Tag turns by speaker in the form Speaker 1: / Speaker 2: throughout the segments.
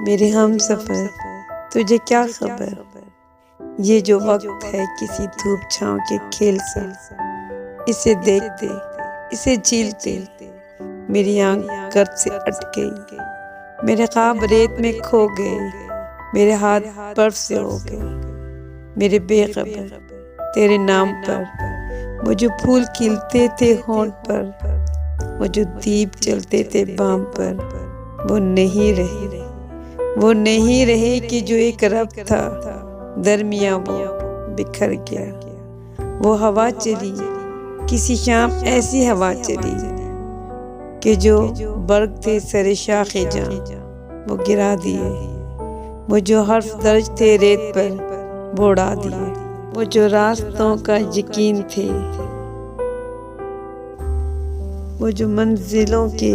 Speaker 1: मेरे हम सफ़र, तुझे क्या खबर, ये जो वक्त है किसी धूप छाँव के खेल सा। इसे देखते, इसे झीलते मेरी आँख गर्द से अट गई। मेरे ख्वाब रेत में खो गए, मेरे हाथ बर्फ से हो गए। मेरे बेखबर तेरे नाम पर वो जो फूल खिलते थे होंठ पर, वो जो दीप जलते थे बाम पर, वो नहीं रहे। वो नहीं रहे कि जो एक रब था दरमिया वो बिखर गया। वो हवा चली, किसी शाम ऐसी हवा चली कि जो बर्ग थे सरे शाखे जां वो गिरा दिए। वो जो हर्फ दर्ज थे रेत पर वो उड़ा दिए। वो जो रास्तों का यकीन थे, वो जो मंजिलों के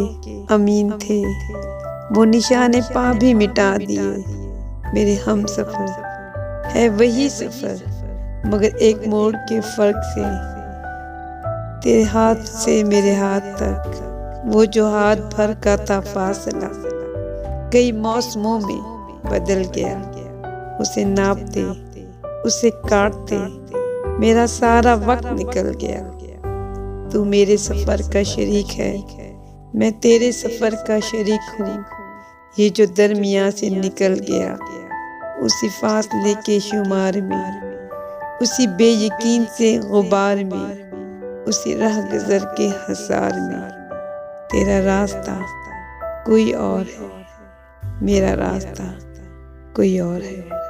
Speaker 1: अमीन थे, वो निशाने पा भी मिटा दिए। मेरे हम सफ़र है वही सफ़र, मगर एक मोड़ के फ़र्क से, तेरे हाथ से मेरे हाथ तक वो जो हाथ भर का था फासला, कई मौसमों में बदल गया। उसे नापते, उसे काटते मेरा सारा वक्त निकल गया। तू मेरे सफ़र का शरीक है, मैं तेरे सफ़र का शरीक हूँ। ये जो दरमियाँ से निकल गया, उसी फासले के शुमार में, उसी बेयकीन से गुबार में, उसी राह गुज़र के हसार में। तेरा रास्ता कोई और है, मेरा रास्ता कोई और है।